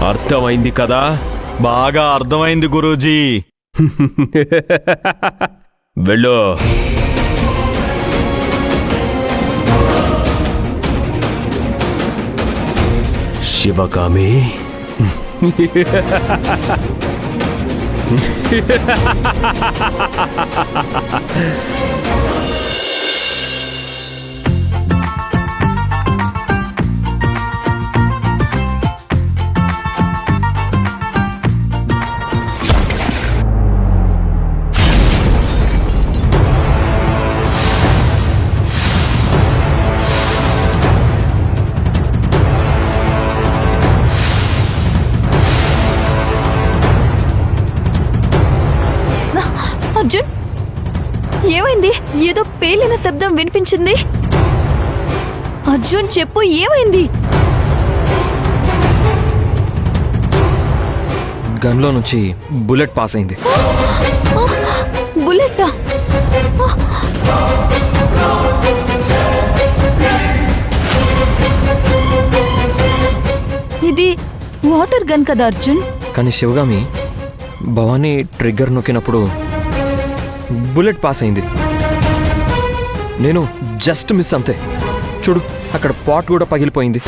అర్థమైంది కదా? బాగా అర్థమైంది గురూజీ. వెళ్ళు. శివగామి. అర్జున్, ఏమైంది? ఏదో పేలిన శబ్దం వినిపించింది. అర్జున్ చెప్పు, ఏమైంది? గన్లో నుంచి బుల్లెట్ పాస్ అయింది. బుల్లెట్టా? ఇది వాటర్ గన్ కదా అర్జున్? కానీ శివగామి, భవానీ ట్రిగ్గర్ నొక్కినప్పుడు బుల్లెట్ పాస్ అయింది. నేను జస్ట్ మిస్ అంతే. చూడు, అక్కడ పాట్ కూడా పగిలిపోయింది.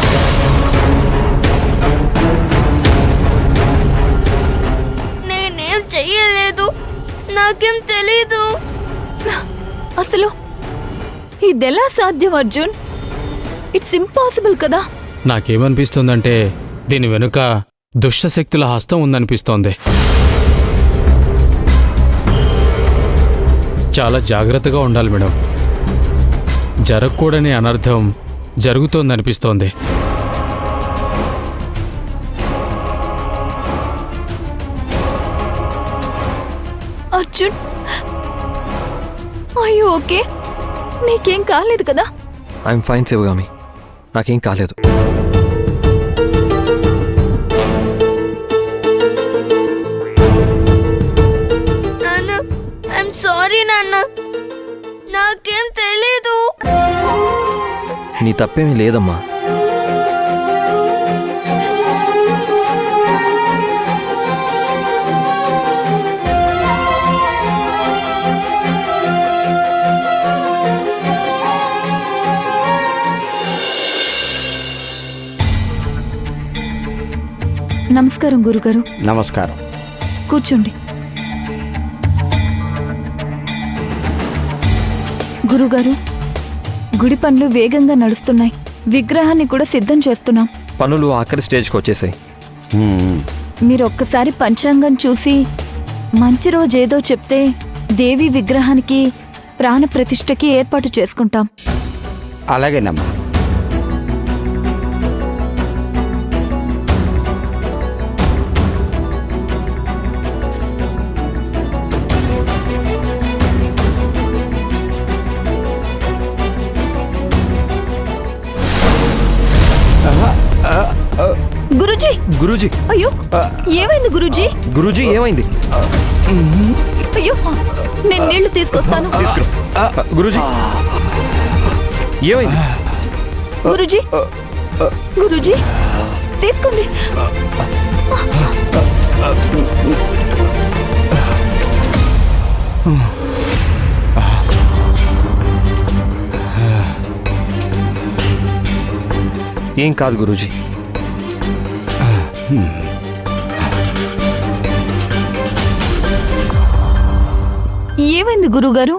నేనేం చెయ్యలేదు, నాకేం తెలీదు. అసలు ఇదెలా సాధ్యం అర్జున్? ఇట్స్ ఇంపాసిబుల్ కదా. నాకేమనిపిస్తుందంటే దీని వెనుక దుష్టశక్తుల హస్తం ఉందనిపిస్తోంది. చాలా జాగ్రత్తగా ఉండాలి మేడం. జరగకూడని అనర్థం జరుగుతోందనిపిస్తోంది. Arjun, are you okay? నీకేం కాలేదు కదా? ఐఎమ్ ఫైన్ శివగామి, నాకేం కాలేదు. నాన్న, ఐఎమ్ సారీ నాన్న, నాకేం తెలీదు. నీ తప్పేమీ లేదమ్మా. నమస్కారం గురుగారు. నమస్కారం. కూర్చోండి. గురుగారు, గుడి పనులు వేగంగా నడుస్తున్నాయి. విగ్రహాన్ని కూడా సిద్ధం చేస్తున్నాం. పనులు ఆఖరి స్టేజ్కి వచ్చేసాయి. మీరు ఒక్కసారి పంచాంగం చూసి మంచి రోజేదో చెప్తే దేవి విగ్రహానికి ప్రాణ ప్రతిష్ఠకి ఏర్పాటు చేసుకుంటాం. అలాగేనమ్మా. గురూజీ! గురూజీ! అయ్యో, ఏమైంది గురూజీ? గురూజీ, ఏమైంది? అయ్యో, నేను నీళ్లు తీసుకొస్తాను. తీసుకురా. గురూజీ, ఏమైంది? గురూజీ, గురూజీ, తీసుకోండి. ఏం కాదు గురూజీ. ఏమైంది గురుగారు?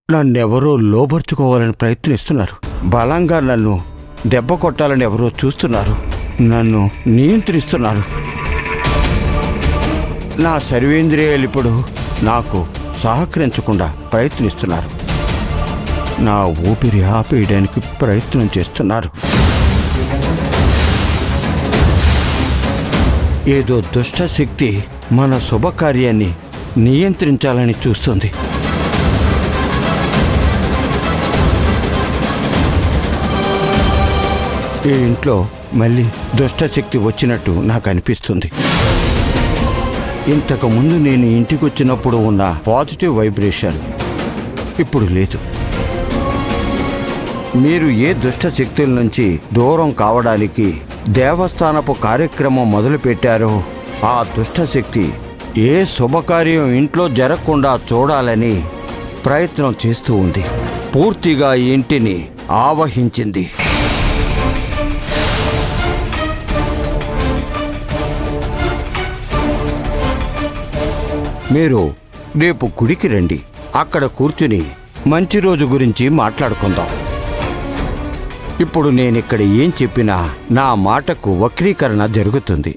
నన్నెవరో లోబర్చుకోవాలని ప్రయత్నిస్తున్నారు. బలంగా నన్ను దెబ్బ కొట్టాలని ఎవరో చూస్తున్నారు. నన్ను నియంత్రిస్తున్నారు. నా సర్వేంద్రియాలు ఇప్పుడు నాకు సహకరించకుండా ప్రయత్నిస్తున్నారు. నా ఊపిరి ఆపేయడానికి ప్రయత్నం చేస్తున్నారు. ఏదో దుష్ట శక్తి మన శుభకార్యాన్ని నియంత్రించాలని చూస్తుంది. ఈ ఇంట్లో మళ్ళీ దుష్టశక్తి వచ్చినట్టు నాకు అనిపిస్తుంది. ఇంతకు ముందు నేను ఇంటికి వచ్చినప్పుడు ఉన్న పాజిటివ్ వైబ్రేషన్ ఇప్పుడు లేదు. మీరు ఏ దుష్ట శక్తుల నుంచి దూరం కావడానికి దేవస్థానపు కార్యక్రమం మొదలుపెట్టారో ఆ దుష్టశక్తి ఏ శుభకార్యం ఇంట్లో జరగకుండా చూడాలని ప్రయత్నం చేస్తూ ఉంది. పూర్తిగా ఈ ఇంటిని ఆవహించింది. మీరు రేపు గుడికి రండి. అక్కడ కూర్చుని మంచి రోజు గురించి మాట్లాడుకుందాం. ఇప్పుడు నేనిక్కడ ఏం చెప్పినా నా మాటకు వక్రీకరణ జరుగుతుంది.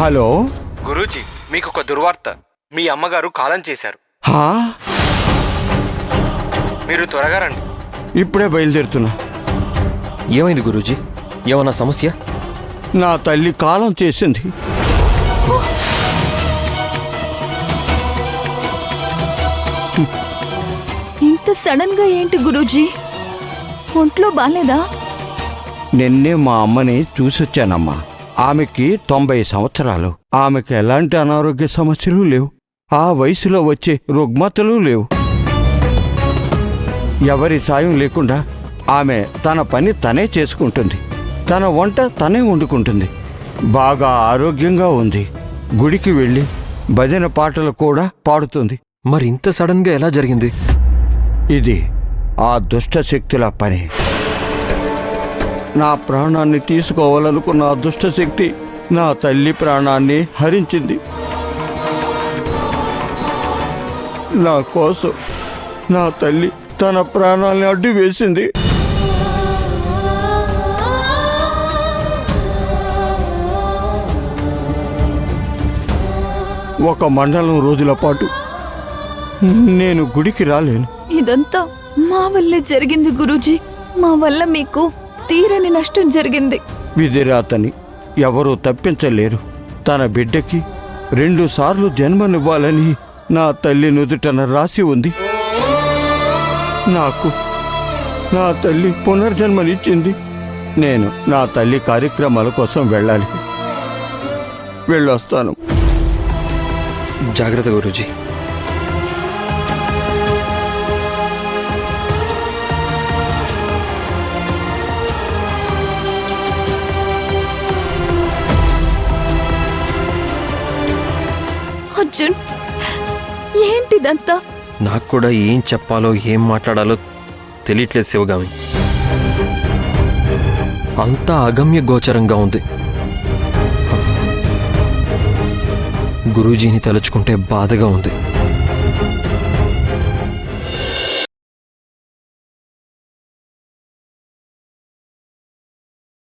హలో గురూజీ, మీకు ఒక దుర్వార్త. మీ అమ్మగారు కాలం చేశారు. హా, మీరు త్వరగా రండి. ఇప్పుడే బయలుదేరుతున్నా. ఏమైంది గురూజీ? ఏమన్నా సమస్య? నా తల్లి కాలం చేసింది. ఇంత సడన్ గా ఏంటి గురూజీ? ఒంట్లో బాలేదా? నిన్నే మా అమ్మని చూసొచ్చానమ్మా. ఆమెకి 90 సంవత్సరాలు. ఆమెకి ఎలాంటి అనారోగ్య సమస్యలు లేవు. ఆ వయసులో వచ్చే రుగ్మతలు లేవు. ఎవరి సాయం లేకుండా ఆమె తన పని తనే చేసుకుంటుంది. తన వంట తనే వండుకుంటుంది. బాగా ఆరోగ్యంగా ఉంది. గుడికి వెళ్ళి భజన పాటలు కూడా పాడుతుంది. మరి ఇంత సడన్గా ఎలా జరిగింది? ఇది ఆ దుష్ట శక్తుల పని. నా ప్రాణాన్ని తీసుకోవాలనుకున్న ఆ దుష్టశక్తి నా తల్లి ప్రాణాన్ని హరించింది. నా కోసం నా తల్లి తన ప్రాణాల్ని అడ్డు వేసింది. ఒక మండలం రోజుల పాటు నేను గుడికి రాలేను. ఇదంతా మా వల్లే జరిగింది గురూజీ. మా వల్ల మీకు తీరని నష్టం జరిగింది. విధిరాతని ఎవరూ తప్పించలేరు. తన బిడ్డకి 2 సార్లు జన్మనివ్వాలని నా తల్లి నుదుటన రాసి ఉంది. నాకు నా తల్లి పునర్జన్మనిచ్చింది. నేను నా తల్లి కార్యక్రమాల కోసం వెళ్ళాలి. వెళ్ళొస్తాను. జాగ్రత్త గురూజీ. అర్జున్, ఏంటిదంతా? నాకు కూడా ఏం చెప్పాలో ఏం మాట్లాడాలో తెలియట్లేదు శివగామి. అంతా అగమ్య గోచరంగా ఉంది. గురూజీని తలుచుకుంటే బాధగా ఉంది.